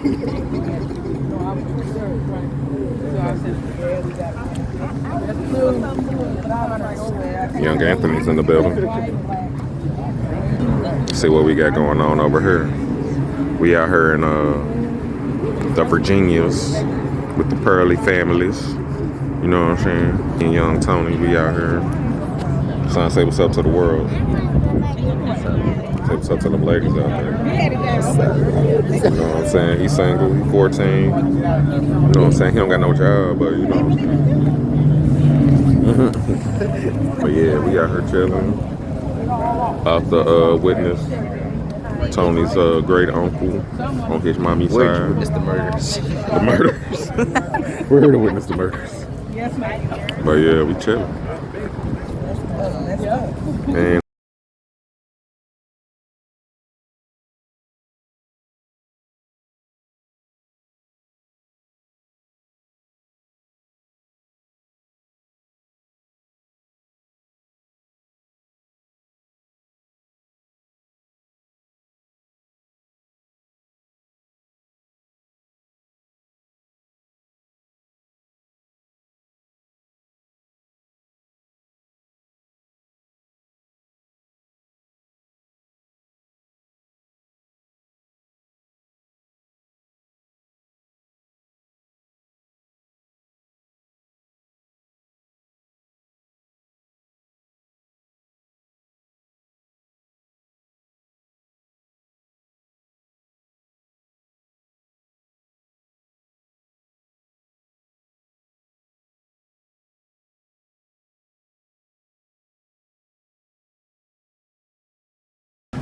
Young Anthony's in the building. See what we got going on over here. We out here in the Virginias with the Pearly families. You know what I'm saying? And young Tony, we out here. Son, say what's up to the world. Say what's up to them ladies out there. You know what I'm saying? He's single, he's 14. You know what I'm saying? He don't got no job, but you know. But yeah, we out here chilling. Out the witness Tony's great uncle on his mommy's side. We're to witness the murders. The murders. We're here to witness the murders. But yeah, we chilling. And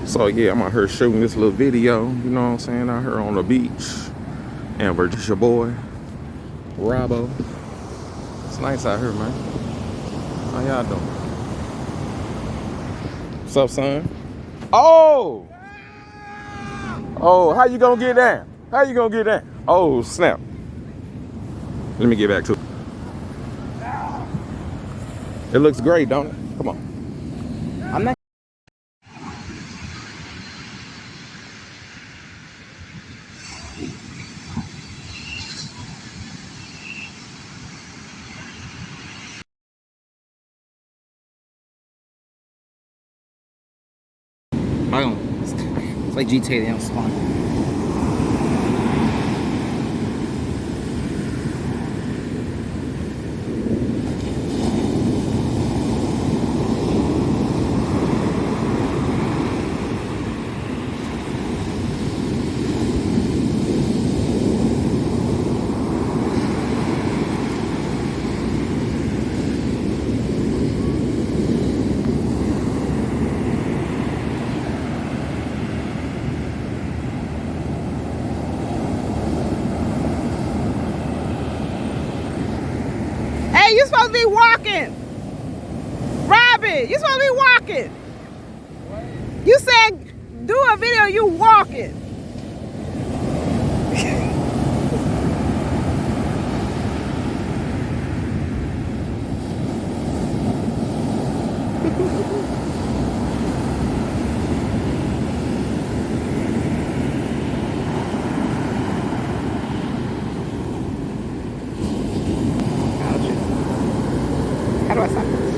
so yeah, I'm out here shooting this little video, you know what I'm saying, out here on the beach. And we're just your boy, Robbo. It's nice out here, man. How y'all doing? What's up, son? Oh! Oh, how you gonna get down? How you gonna get down? Oh, snap. Let me get back to it. It looks great, don't it? Come on. I'm not. It's like GTA, they don't spawn. You supposed to be walking. Robbie, you supposed to be walking. You said do a video, you walking. How do I stop this?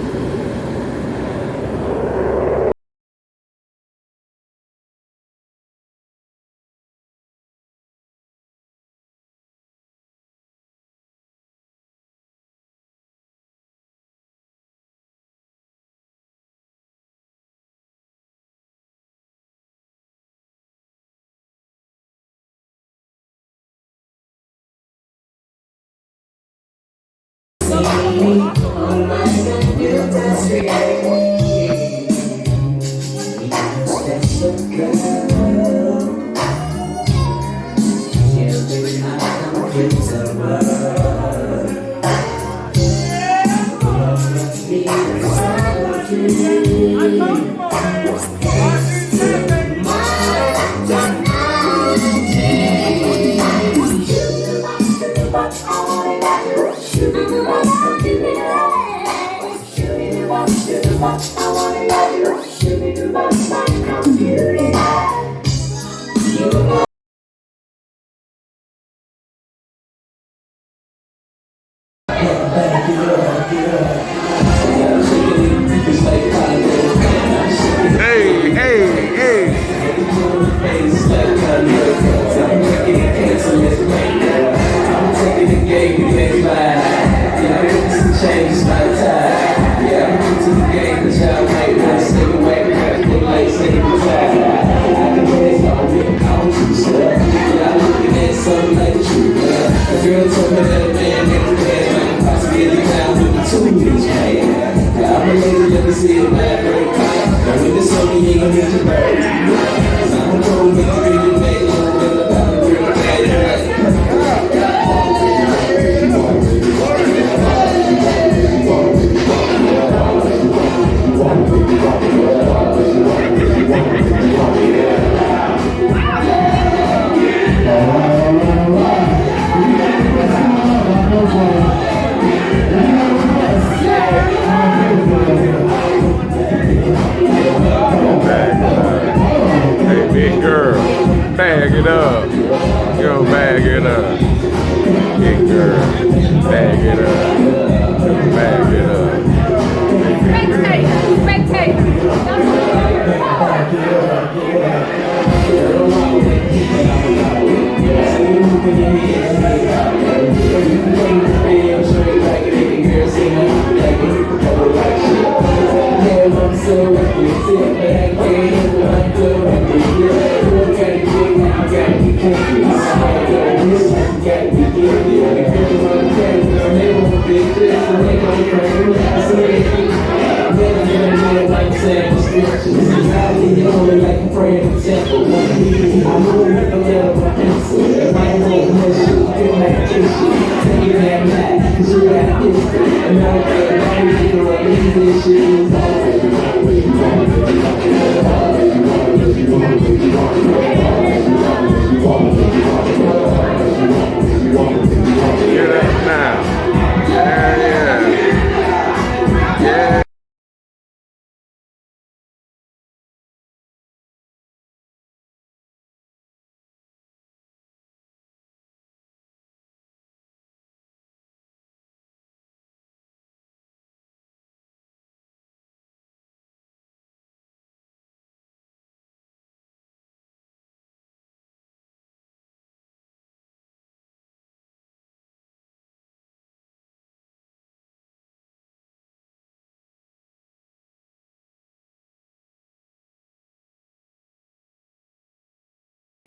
Bag it up. Yo, bag it up. Big girl. Bag it up. Bag it up.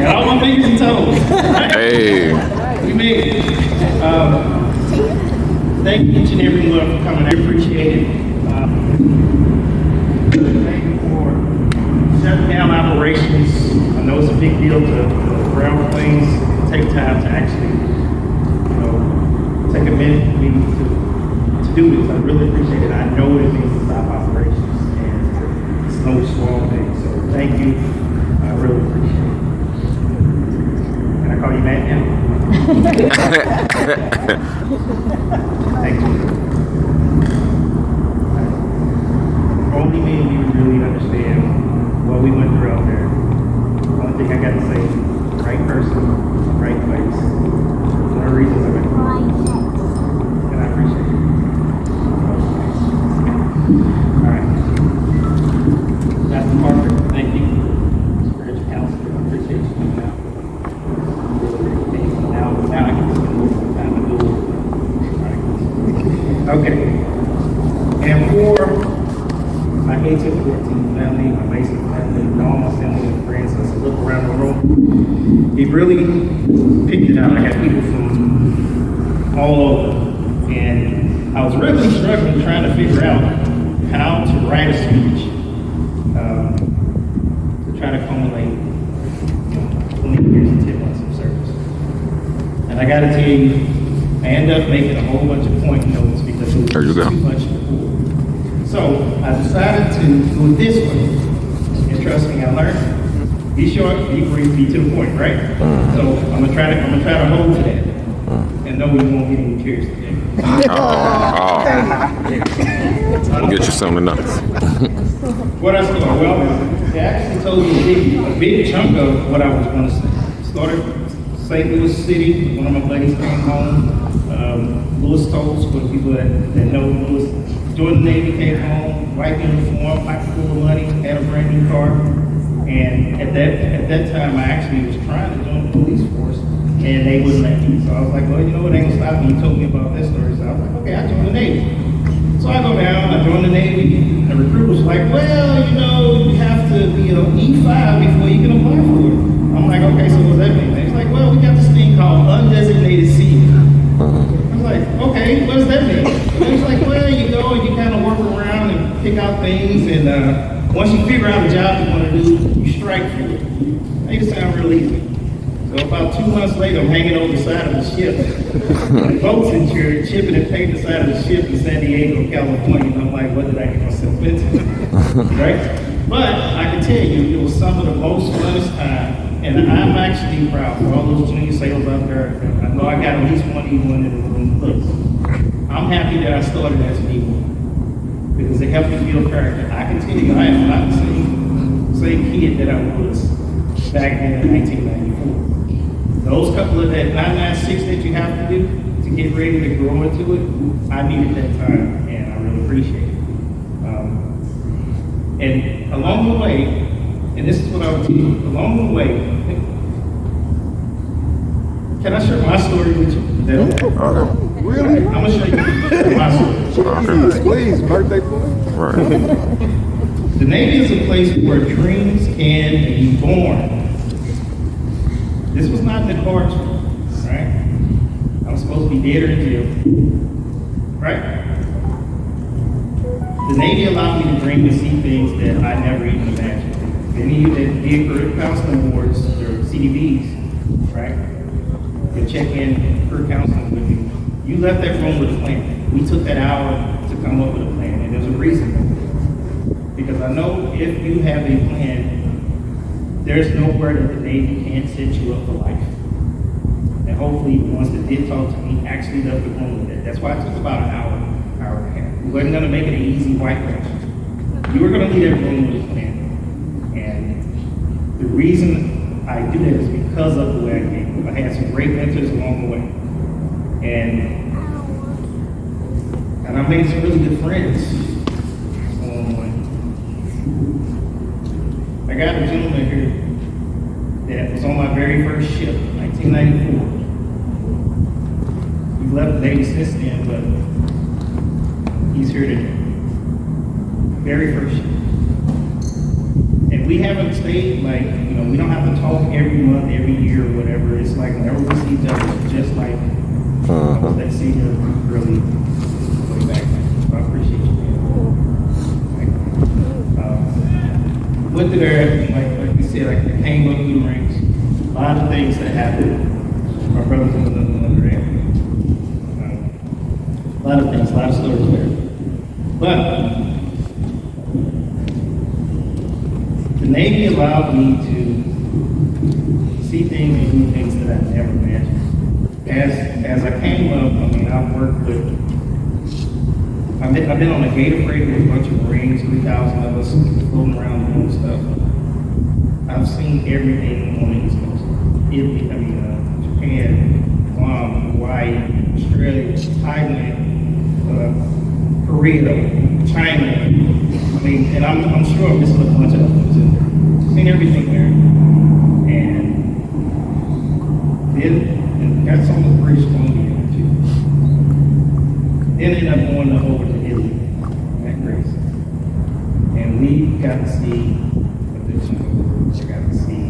All my fingers and toes. Hey. We made it. Thank each and every one for coming. I appreciate it. Thank you for shutting down operations. I know it's a big deal to ground planes. Take time to actually, take a minute for me to do this. I really appreciate it. I know it means to stop operations, and it's no small thing. So thank you. I really appreciate it. Can I call you Matt now? Thank you. Only me and you really understand what we went through out there. Only thing I got to say, right person, right place. One of the reasons I went through. And I appreciate it. All right. Pastor Parker, thank you. Spiritual counselor, I appreciate you coming out. Now I can spend more time to do it. Okay. And for my 1814 family, my basic family, and all my family and friends, as I look around the room, it really picked it out. I got people from all over. And I was really struggling trying to figure out how to write a speech to try to culminate 20 years and 10 months of service. And I got to tell you, I ended up making a whole bunch of point notes because it was too much to pull. So I decided to do it this way. And trust me, I learned. Be short, be brief, be to the point, right? So I'm gonna try to hold to that. And no, we won't get any tears today. We'll get you something else. What I started, well, they actually told me a big chunk of what I was going to say. Started St. Louis City. One of my buddies came home. Louis Stoltz, for the people that know Louis. Joined the Navy, came home, white uniform, pocket full of money, had a brand new car. And at that time, I actually was trying to join the police force, and they wouldn't let me. So I was like, well, you know what, they ain't gonna stop me. He told me about that story. So I was like, okay, I joined the Navy. So I go down, I joined the Navy. The recruiter was like, well, you have to be an E5 before you can apply for it. I'm like, okay, so what does that mean? He's like, well, we got this thing called undesignated seaman. I was like, okay, what does that mean? And he's like, well, you go and you kind of work around and pick pick out things, and once you figure out a job you want to do, you strike for it. Make it sound real easy. So about 2 months later, I'm hanging over the side of the ship. The boat's insured, chipping and painting the side of the ship in San Diego, California. And I'm like, what did I get myself into? Right? But I can tell you, it was some of the most funnest time. And I'm actually proud for all those junior sailors out there. I know I got at least one E1 in the room. Look, I'm happy that I started as an E1 because it helped me build character. I can tell you, I am not the same kid that I was back then in 1994. Those couple of that 996 that you have to do to get ready to grow into it, I needed that time, and I really appreciate it. And along the way, and this is what I would tell you, along the way, can I share my story with you? Okay. Really? I'm gonna show you my story. Please, birthday boy. Right. The Navy is a place where dreams can be born. This was not in the cards, right? I was supposed to be dead or in jail, right? The Navy allowed me to dream and see things that I never even imagined. Any of you that did career counseling awards or CDBs, right? You check in career counseling with you. You left that room with a plan. We took that hour to come up with a plan, and there's a reason for it. Because I know if you have a plan, there's nowhere that the Navy can't set you up for life. And hopefully the ones that did talk to me actually left the room with that. That's why it took about an hour and a half. We wasn't gonna make it an easy white race. You were gonna leave that room with a plan. And the reason I do that is because of the way I came. I had some great mentors along the way. And I made some really good friends along the way. I got a gentleman here that was on my very first ship, 1994. He's left the Navy since then, but he's here today. Very first ship. And we haven't stayed like, we don't have to talk every month, every year, or whatever. It's like whenever we see each other, it's just like that senior really way back then. So I appreciate you, man. Went through there, like we said, I came up through the ranks. A lot of things that happened. My brother's in another area. A lot of things, a lot of stories there. But the Navy allowed me to see things and do things that I never imagined. As I came up, I've worked with, I've been on a gator freighter with a bunch of Marines, 3,000 of us floating around doing stuff. I've seen everything on the East Coast. Italy, Japan, Guam, Hawaii, Australia, Thailand, Korea, China. And I'm sure I'm missing a bunch of others in there. Seen everything there. And then got some of the British Columbia too. Then ended up going over to Italy at Grace. And we got to see a good chunk of the world. I got to see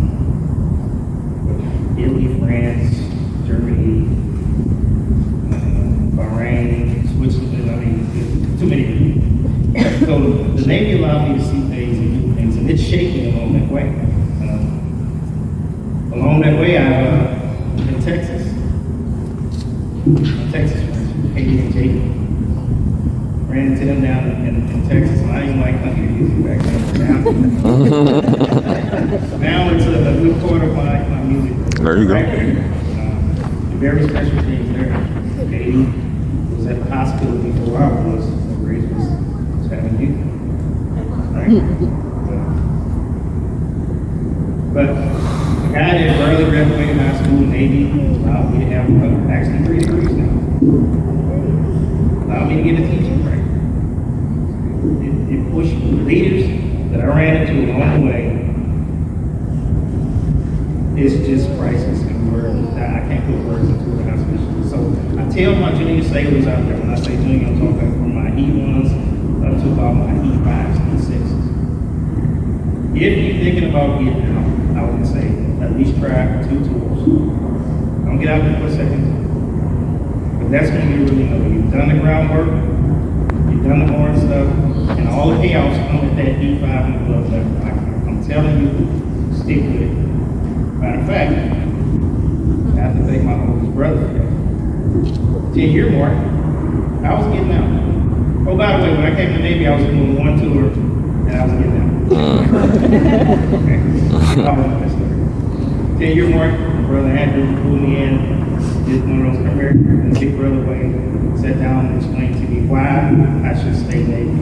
Italy, France, Germany, Bahrain, Switzerland, too many. So the Navy allowed me to see things and do things, and it's shaking along that way. Along that way, in Texas. Texas friends, Katie and Jake. Ran into them down in Texas, and I didn't like country music back then. Now it's a good part of my music. There you go. Very special things there. Katie was at the hospital before I was. Grace was having you. Right? But the guy that barely graduated high school, Navy, allowed me to have actually 3 degrees now. Allowed me to get a teaching break. It pushed leaders that I ran into along the way. It's just priceless and words. I can't put words into it. So I tell my junior sailors out there, when I say junior, I'm talking from my E1s up to about my E5s and E6s. If you're thinking about getting out, I would say at least try 2 tours. Don't get out there for a second. But that's when you really know you've done the groundwork. You've done the hard stuff, and all the payouts come at that E5 and above level. I'm telling you, stick with it. Matter of fact, I have to thank my oldest brother for that. 10-year mark, I was getting out. Oh, by the way, when I came to the Navy, I was doing one tour, and I was getting out. Okay. 10-year mark, my brother Andrew pulled me in, did one of those come here, the big brother way, sat down and explained to me why I should stay Navy.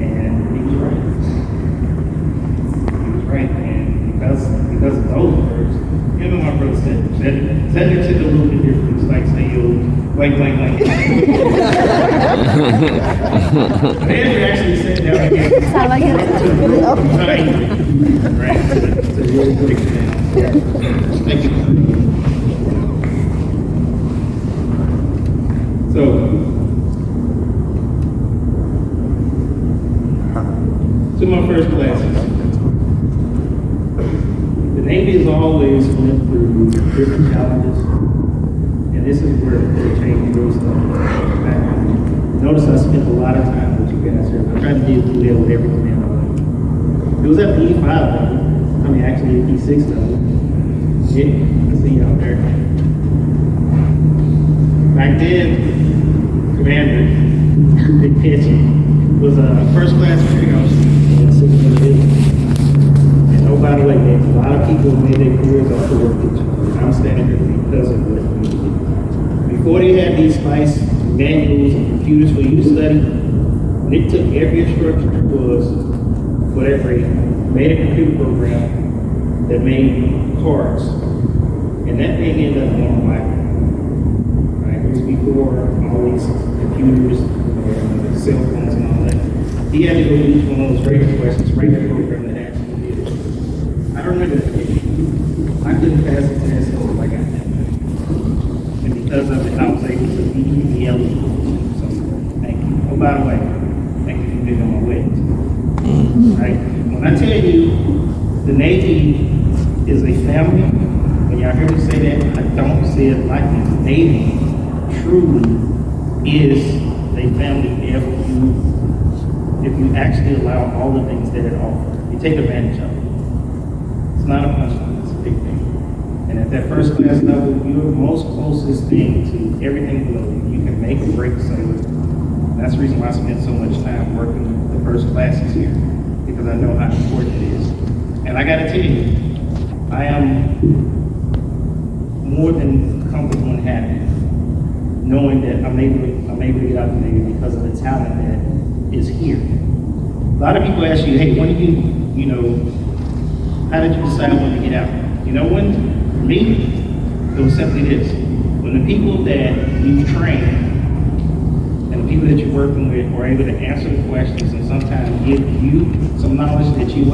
And he was right. He was right, and because of those words, him and my brother said, that took a little bit different. It's like say you blank, blank, blank. Andrew actually said that again. Sound like Right, to really break it down. Thank you. So, to my first classes. The Navy has always went through different challenges, and this is where the change really started. Notice I spent a lot of time with you guys here. I tried to deal with everything in my life. It was at the E5 level. I mean, actually, the E6 level. Yeah, I see y'all there. Back then, Commander, Big Pitch, was a first class treehouse in the 6th division. And oh, by the way, man, a lot of people made their careers off the work pitch. I'm standing here because of what we did. Before they had these nice manuals and computers for you to study, they took every instructor there was for that grade, made a computer program that made cards. And that thing ended up going black. Right? It was before all these computers, cell phones and all that. He had to go to each one of those radio questions, write the program that actually did it. I remember that. I couldn't pass the test until I got that money. And because of it, I was able to be eligible. So, thank you. Oh, by the way, thank you for being on my wedding. Right? When I tell you the Navy is a family, when y'all hear me say that, I don't say it lightly. The Navy truly is a family if you actually allow all the things that it offers. You take advantage of it. It's not a punchline, it's a big thing. And at that first class level, you're the most closest thing to everything below you. You can make or break a sailor. That's the reason why I spend so much time working the first classes here, because I know how important it is. And I gotta tell you, I am more than comfortable and happy knowing that I'm able to get out the Navy because of the talent that is here. A lot of people ask you, hey, when did how did you decide when to get out? You know when? For me, it was simply this. When the people that you train and the people that you're working with are able to answer the questions and sometimes give you some knowledge that you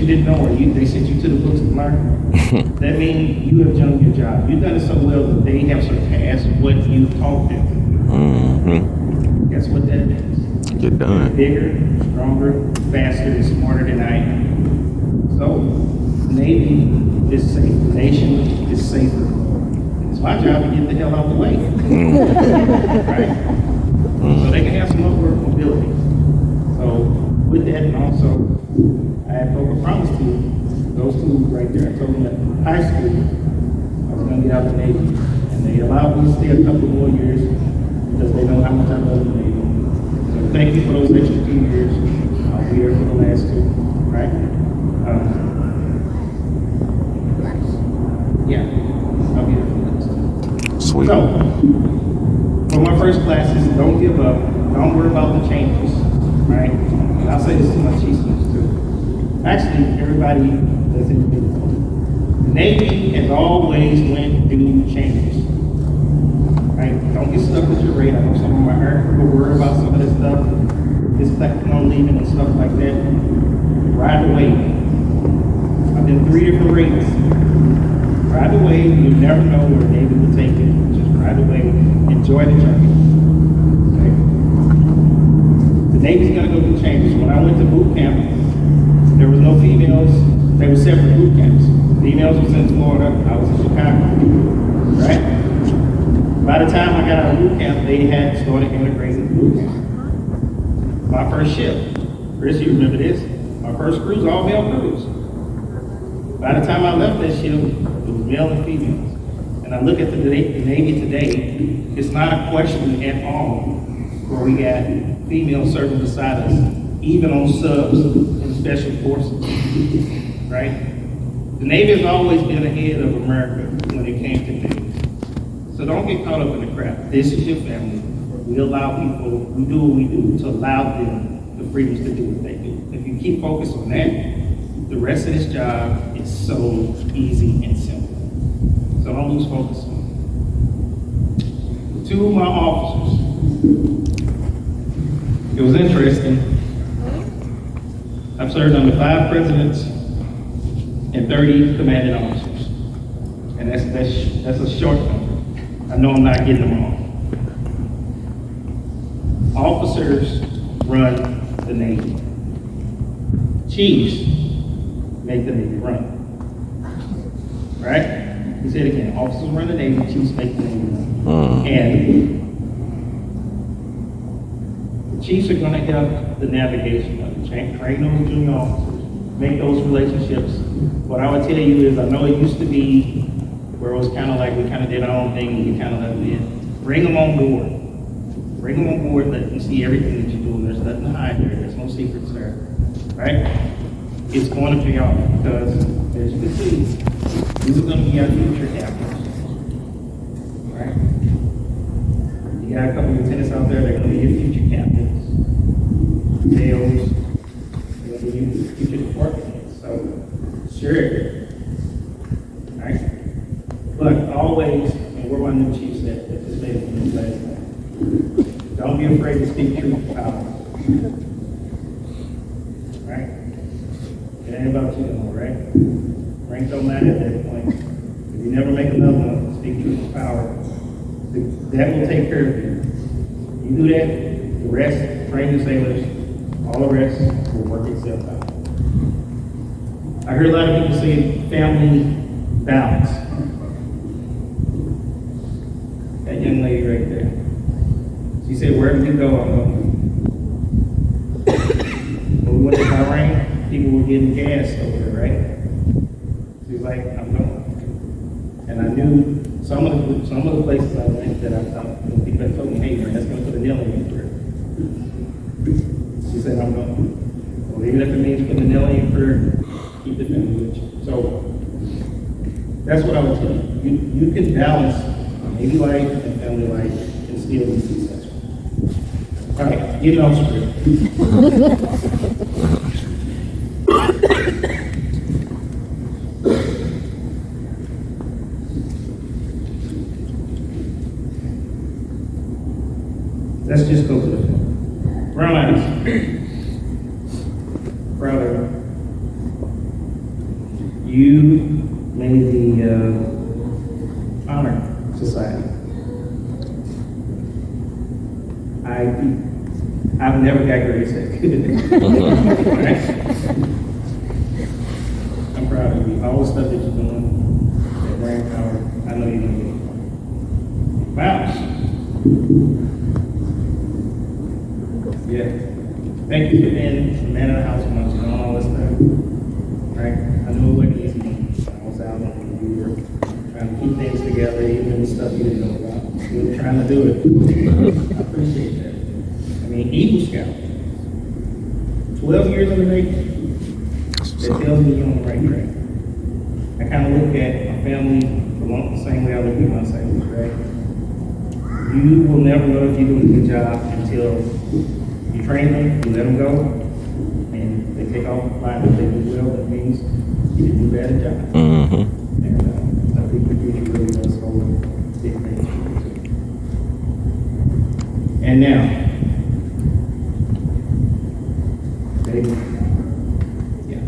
didn't know, or they sent you to the books to learn, that means you have done your job. You've done it so well that they have surpassed what you taught them. Mm-hmm. Guess what that means? You're done. Bigger, stronger, faster, and smarter than I am. So, the Navy is safe. The nation is safer. It's my job to get the hell out the way. Right? So they can have some upward mobility. So, with that, and also, I had broke a promise to those two right there. I told them at high school I was going to get out of the Navy. And they allowed me to stay a couple more years because they know how much I love the Navy. So thank you for those extra 2 years. I'll be here for the last 2, right? Yeah, I'll be here for the last 2. Sweet. So, for my first classes, don't give up. Don't worry about the changes, right? And I'll say this to my chief students too. Actually, everybody that's in the Navy has always went through changes, right? Don't get stuck with your rate. I know some of my people worry about some of this stuff, this on leaving and stuff like that. Ride the wave. I've been 3 different rates. Ride the wave. You never know where the Navy will take you. Just ride the wave. Enjoy the journey. Okay? The Navy's gonna go through changes. When I went to boot camp, there was no females. There were separate boot camps. Females was in Florida. I was in Chicago. Right? By the time I got out of boot camp, they had started integrating boot camp. My first ship, Chris, you remember this? My first cruise, all male cruise. By the time I left that ship, it was male and females. And I look at the Navy today, it's not a question at all where we got females serving beside us, even on subs and special forces, right? The Navy has always been ahead of America when it came to Navy. So don't get caught up in the crap. This is your family. We allow people, we do what we do to allow them the freedoms to do what they do. If you keep focused on that, the rest of this job is so easy and simple. So don't lose focus on it. Two of my officers. It was interesting. I've served under 5 presidents and 30 commanding officers. And that's a short number. I know I'm not getting them all. Officers run the Navy. Chiefs make the Navy run. Right? He said again, officers run the Navy, chiefs make the Navy run. And the chiefs are gonna help the navigation of it, train those junior officers, make those relationships. What I would tell you is, I know it used to be where it was kind of like we kind of did our own thing and we kind of let them in. Bring them on board. Bring them on board, let them see everything that you're doing. There's nothing to hide there. There's no secrets there, right? It's going to pay off because, as you can see, these are going to be our future captains, right? You got a couple of lieutenants out there that are going to be your future captains, JOs, they're going to be your future department heads. So, sure, right? But always, and where my new chief said, that this lady from this last night, don't be afraid to speak truth to power. Right? It ain't about you anymore, right? Rank don't matter at that point. If you never make another one, speak truth to power. That will take care of you. You do that, the rest, train your sailors, all the rest will work itself out. I heard a lot of people say family balance. That young lady right there. She said, wherever you go, I'm going. When we went to Bahrain, people were getting gas over there, right? She was like, I'm going. And I knew some of the places I went that I thought, people had told me, hey man, that's going to put a nail in your career. She said, I'm going. Well, even if it means putting a nail in your career, keep the family with you. So that's what I would tell you. You can balance Navy life and family life and still be successful. All right, get it on script. Let's just go to the film. Brown eyes. Brother, you made the honor society. I've never got grades that good. Right? I'm proud of you. All the stuff that you're doing, that brain power, I know you're going to get it. Mouse. Yeah. Thank you for being the man of the house once and all this stuff. Right? I knew it wasn't easy. I was out on the computer trying to keep things together, even the stuff you didn't know about. You were trying to do it. I appreciate that. I mean, Eagle Scout. 12 years in the Navy. That tells me you're on the right track. I kind of look at my family along the same way I look at my sailors, right? You will never know if you're doing a good job until you train them, you let them go, and they take off and fly. If they do well, that means you didn't do bad a job. Mm-hmm. And I think the future really does hold big things. And now, yeah.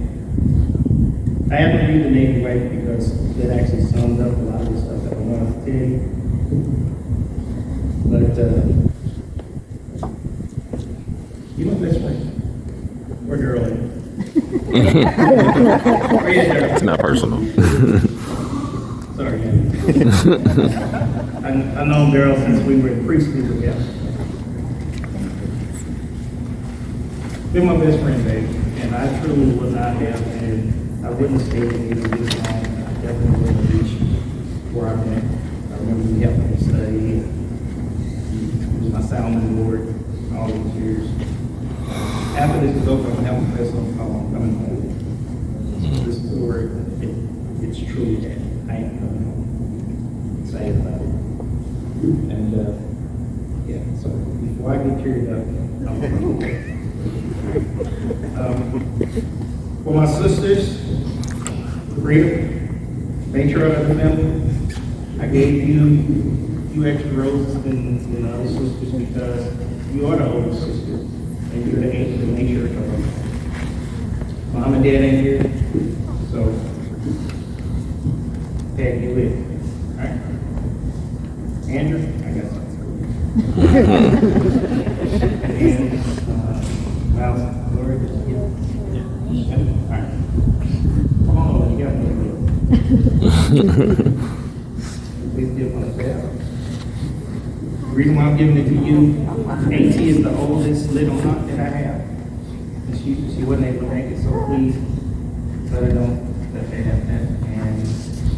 I have to read the Navy right because that actually sums up a lot of the stuff that I wanted to tell you. But, you my best friend. We're early. It's not personal. Sorry. I I've known Daryl since we were in preschool together. Been my best friend, baby, and I truly would not have, and I wouldn't stay with you this long. I definitely wouldn't reach where I'm at. I remember we helped me study. He was my sounding board all these years. After this is over, I'm gonna have a festival call I'm coming home. This is where it's truly that I am coming home. Excited about it. And yeah, so before I get carried up, for my sisters, Rita, matriarch of the family, I gave you a few extra roses than the other sisters because you are the oldest sister and you're the matriarch of them. Mom and Dad ain't here, so Dad, you live. All right. Andrew, I got something. And Miles, Lori, yeah. All right. Come on, you got me. Please give one a bell. The reason why I'm giving it to you, AT is the oldest little aunt that I have. And she wasn't able to make it, so please let her know that they have that. And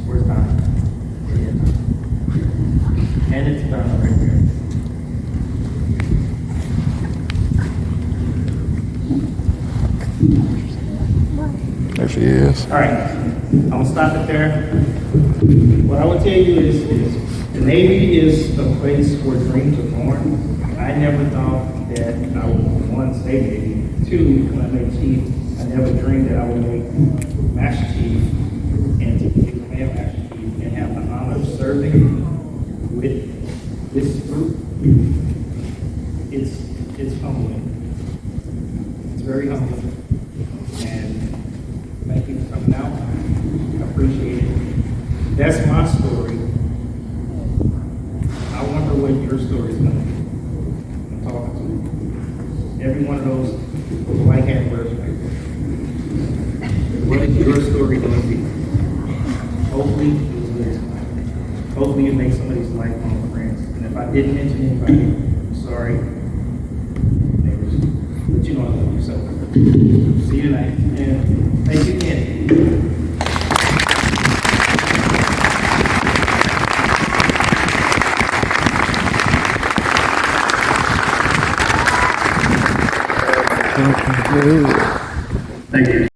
where's time? And it's done right here. There she is. All right, I'm gonna stop it there. What I would tell you is the Navy is a place where dreams are born. I never thought that I would, one, stay Navy. Two, when I made chief, I never dreamed that I would make Master Chief and to be command Master Chief and have the honor of serving with this group. It's humbling. It's very humbling. And thank you for coming out. I appreciate it. That's my story. I wonder what your story is going to be. I'm talking to every one of those white hat birds right there. What is your story going to be? Hopefully it was good. Hopefully it makes somebody's lifelong friends. And if I didn't mention anybody, I'm sorry. But you know I love you so. See you tonight. And thank you again. Thank you.